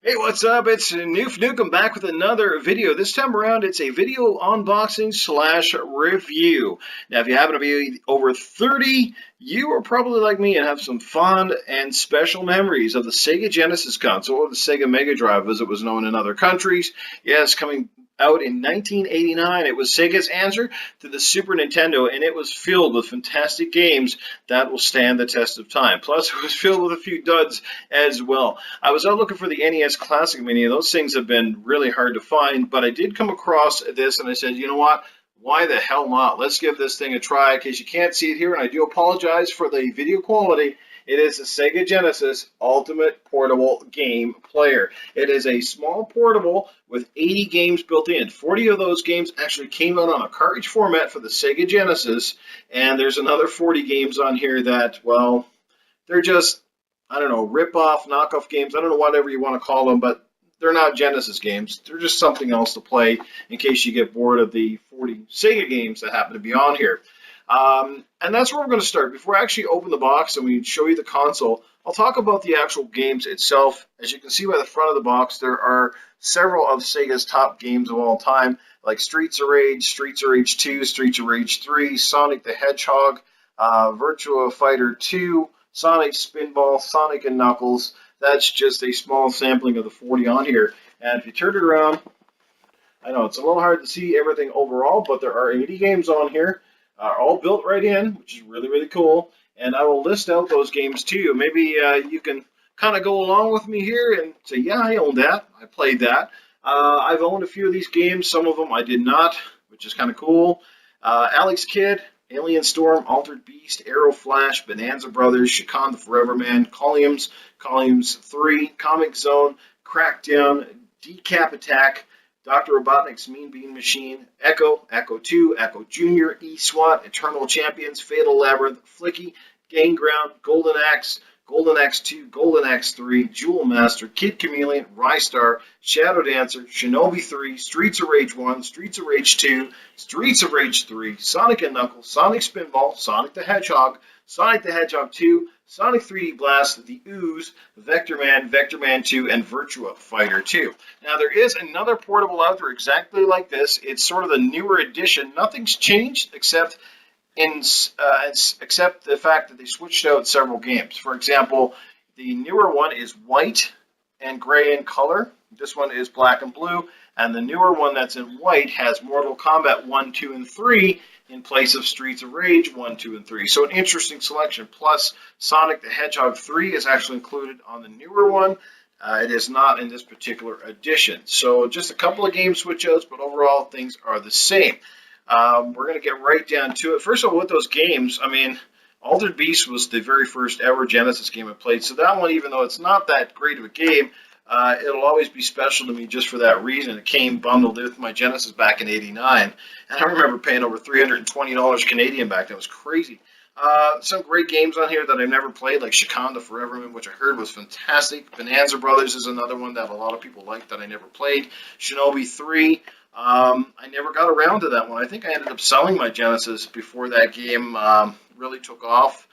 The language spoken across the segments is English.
Hey, what's up? It's Noof Nuke. I'm back with another video. This time around, it's a video unboxing slash review. Now, if you happen to be over 30, you are probably like me and have some fond and special memories of the Sega Genesis console, or the Sega Mega Drive as it was known in other countries. Yes, coming out in 1989, it was Sega's answer to the Super Nintendo, and it was filled with fantastic games that will stand the test of time. Plus, it was filled with a few duds as well. I was out looking for the NES Classic Mini, and those things have been really hard to find, but I did come across this, and I said, you know what? Why the hell not? Let's give this thing a try. In case you can't see it here, and I do apologize for the video quality, it is a Sega Genesis Ultimate Portable Game Player. It is a small portable with 80 games built in. 40 of those games actually came out on a cartridge format for the Sega Genesis, and there's another 40 games on here that, well, they're just, I don't know, rip-off, knockoff games. I don't know, whatever you want to call them, but they're not Genesis games. They're just something else to play in case you get bored of the 40 Sega games that happen to be on here. And that's where we're going to start. Before I actually open the box and we show you the console, I'll talk about the actual games itself. As you can see by the front of the box, there are several of Sega's top games of all time, like Streets of Rage, Streets of Rage 2, Streets of Rage 3, Sonic the Hedgehog, Virtua Fighter 2, Sonic Spinball, Sonic and Knuckles. That's just a small sampling of the 40 on here. And if you turn it around, I know it's a little hard to see everything overall, but there are 80 games on here, all built right in, which is really, really cool. And I will list out those games to you. Maybe you can kind of go along with me here and say, yeah, I own that. I played that. I've owned a few of these games. Some of them I did not, which is kind of cool. Alex Kidd, Alien Storm, Altered Beast, Arrow Flash, Bonanza Brothers, Shakan the Forever Man, Columns 3, Comic Zone, Crackdown, Decap Attack, Dr. Robotnik's Mean Bean Machine, Echo, Echo 2, Echo Jr., E-SWAT, Eternal Champions, Fatal Labyrinth, Flicky, Gang Ground, Golden Axe 2, Golden Axe 3, Jewel Master, Kid Chameleon, Rystar, Shadow Dancer, Shinobi 3, Streets of Rage 1, Streets of Rage 2, Streets of Rage 3, Sonic and Knuckles, Sonic Spinball, Sonic the Hedgehog 2, Sonic 3D Blast, The Ooze, Vector Man 2, and Virtua Fighter 2. Now, there is another portable out there exactly like this. It's sort of the newer edition. Nothing's changed except the fact that they switched out several games. For example, the newer one is white and gray in color. This one is black and blue. And the newer one that's in white has Mortal Kombat 1, 2, and 3 in place of Streets of Rage 1, 2, and 3. So an interesting selection. Plus, Sonic the Hedgehog 3 is actually included on the newer one. It is not in this particular edition. So just a couple of game switch outs, but overall things are the same. We're going to get right down to it. First of all, with those games, I mean, Altered Beast was the very first ever Genesis game I played. So that one, even though it's not that great of a game, it'll always be special to me just for that reason. It came bundled with my Genesis back in '89, and I remember paying over $320 Canadian back then. It was crazy. Some great games on here that I've never played, like Shakan the Forever Man, which I heard was fantastic. Bonanza Brothers is another one that a lot of people like that I never played. Shinobi 3. I never got around to that one. I think I ended up selling my Genesis before that game really took off.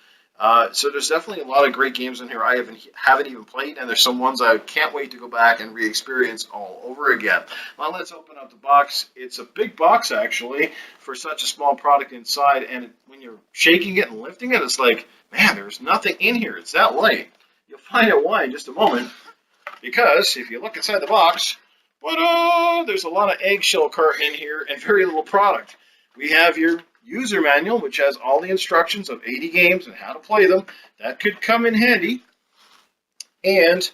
So there's definitely a lot of great games in here I haven't even played, and there's some ones I can't wait to go back and re-experience all over again. Well, let's open up the box. It's a big box, actually, for such a small product inside, and when you're shaking it and lifting it, it's like, man, there's nothing in here. It's that light. You'll find out why in just a moment, because if you look inside the box, there's a lot of eggshell carton in here and very little product. We have your user manual, which has all the instructions of 80 games and how to play them. That could come in handy. And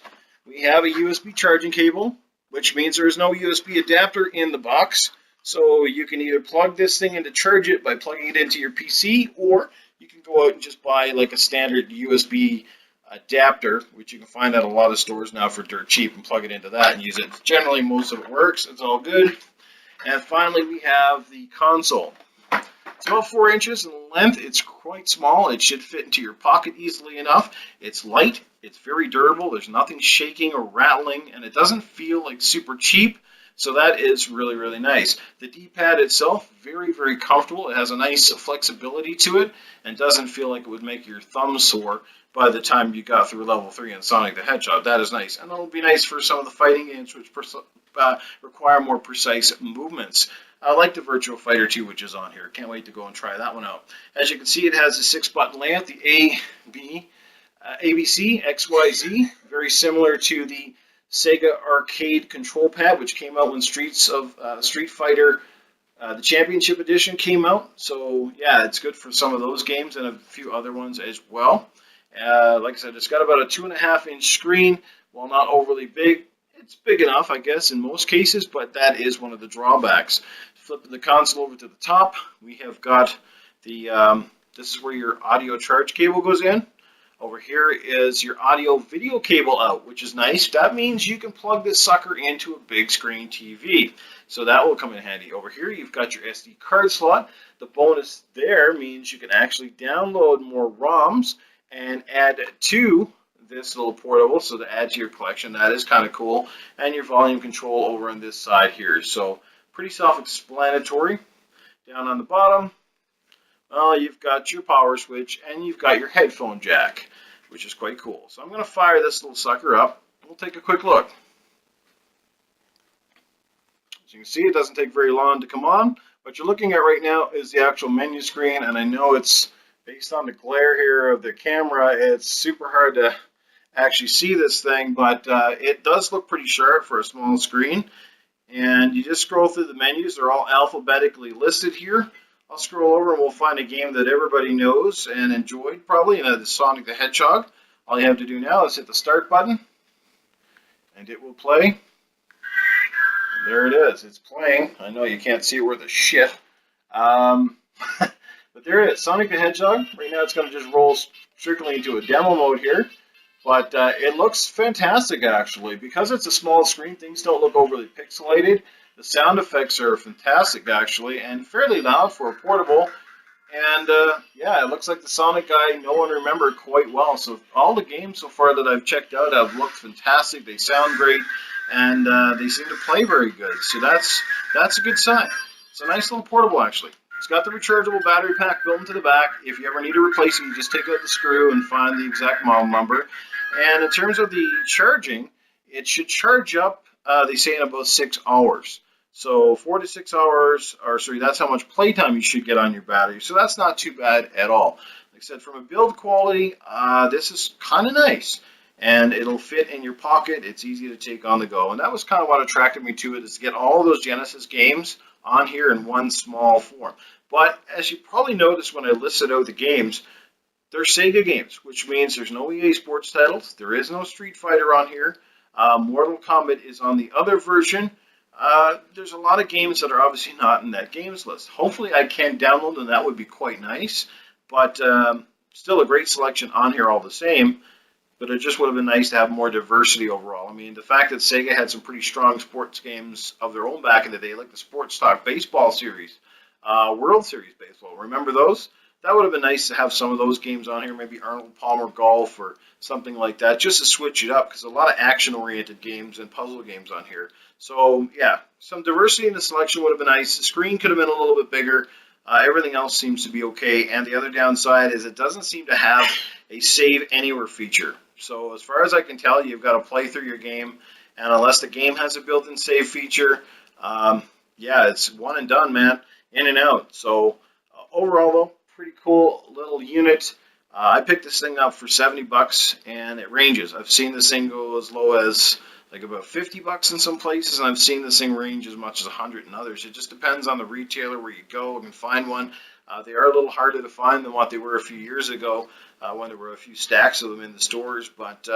we have a USB charging cable, which means there is no USB adapter in the box. So you can either plug this thing in to charge it by plugging it into your PC, or you can go out and just buy like a standard USB adapter, which you can find at a lot of stores now for dirt cheap, and plug it into that and use it. Generally, most of it works. It's all good. And finally, we have the console. It's about 4 inches in length. It's quite small. It should fit into your pocket easily enough. It's light. It's very durable. There's nothing shaking or rattling, and it doesn't feel like super cheap. So that is really, really nice. The D-pad itself, very, very comfortable. It has a nice flexibility to it and doesn't feel like it would make your thumb sore. by the time you got through level 3 in Sonic the Hedgehog. That is nice. And it'll be nice for some of the fighting games which require more precise movements. I like the Virtual Fighter 2, which is on here. Can't wait to go and try that one out. As you can see, it has a 6-button layout, the A, B, ABC, X, Y, Z. Very similar to the Sega arcade control pad, which came out when Street Fighter the Championship Edition came out. So yeah, it's good for some of those games and a few other ones as well. Like I said, it's got about a 2.5-inch screen. While not overly big, it's big enough, I guess, in most cases, but that is one of the drawbacks. Flipping the console over to the top, we have got the, this is where your audio charge cable goes in. Over here is your audio video cable out, which is nice. That means you can plug this sucker into a big screen TV. So that will come in handy. Over here you've got your SD card slot. The bonus there means you can actually download more ROMs and add to this little portable, so to add to your collection. That is kind of cool. And your volume control over on this side here. So pretty self-explanatory. Down on the bottom, you've got your power switch and you've got your headphone jack, which is quite cool. So I'm going to fire this little sucker up. We'll take a quick look. As you can see, it doesn't take very long to come on. What you're looking at right now is the actual menu screen, and I know it's based on the glare here of the camera, it's super hard to actually see this thing, but it does look pretty sharp for a small screen. And you just scroll through the menus. They're all alphabetically listed here. I'll scroll over and we'll find a game that everybody knows and enjoyed probably, and the Sonic the Hedgehog. All you have to do now is hit the start button and it will play. And there it is. It's playing. I know you can't see it worth a shit. But there it is. Sonic the Hedgehog. Right now it's going to just roll strictly into a demo mode here. But it looks fantastic actually. Because it's a small screen, things don't look overly pixelated. The sound effects are fantastic, actually, and fairly loud for a portable. And, yeah, it looks like the Sonic I know and remember quite well. So all the games so far that I've checked out have looked fantastic. They sound great, and they seem to play very good. So that's a good sign. It's a nice little portable, actually. It's got the rechargeable battery pack built into the back. If you ever need to replace it, you just take out the screw and find the exact model number. And in terms of the charging, it should charge up, they say, in about 6 hours. So 4 to 6 hours, or sorry, that's how much playtime you should get on your battery. So that's not too bad at all. Like I said, from a build quality, this is kind of nice. And it'll fit in your pocket. It's easy to take on the go. And that was kind of what attracted me to it, is to get all of those Genesis games on here in one small form. But as you probably noticed when I listed out the games, they're Sega games, which means there's no EA Sports titles. There is no Street Fighter on here. Mortal Kombat is on the other version. There's a lot of games that are obviously not in that games list. Hopefully I can download them. That would be quite nice. But still a great selection on here all the same. But it just would have been nice to have more diversity overall. I mean, the fact that Sega had some pretty strong sports games of their own back in the day, like the Sports Talk Baseball Series, World Series Baseball. Remember those? That would have been nice to have some of those games on here, maybe Arnold Palmer Golf or something like that, just to switch it up, because a lot of action-oriented games and puzzle games on here. So, yeah, some diversity in the selection would have been nice. The screen could have been a little bit bigger. Everything else seems to be okay. And the other downside is it doesn't seem to have a save anywhere feature. So as far as I can tell, you've got to play through your game. And unless the game has a built-in save feature, yeah, it's one and done, man, in and out. So overall, though, pretty cool little unit. I picked this thing up for 70 bucks, and it ranges. I've seen this thing go as low as like about 50 bucks in some places, and I've seen this thing range as much as 100 in others. It just depends on the retailer where you go and find one. They are a little harder to find than what they were a few years ago when there were a few stacks of them in the stores. But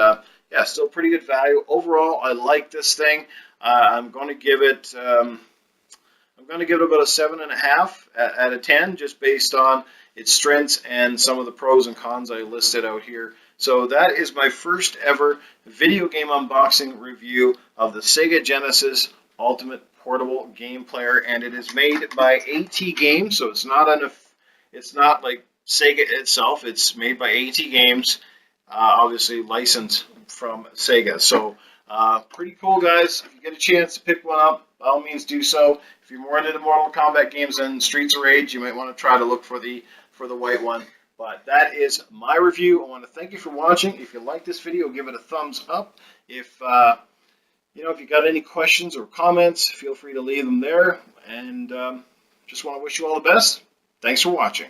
yeah, still pretty good value. Overall, I like this thing. I'm going to give it about a 7.5 out of 10, just based on its strengths and some of the pros and cons I listed out here. So that is my first ever video game unboxing review of the Sega Genesis Ultimate Portable Game Player, and it is made by AT Games. So it's not like Sega itself. It's made by AT Games, obviously licensed from Sega. So pretty cool, guys. If you get a chance to pick one up, by all means do so. If you're more into the Mortal Kombat games and Streets of Rage, you might want to try to look for the white one. But that is my review. I want to thank you for watching. If you like this video, give it a thumbs up. If if you got any questions or comments, feel free to leave them there. And just want to wish you all the best. Thanks for watching.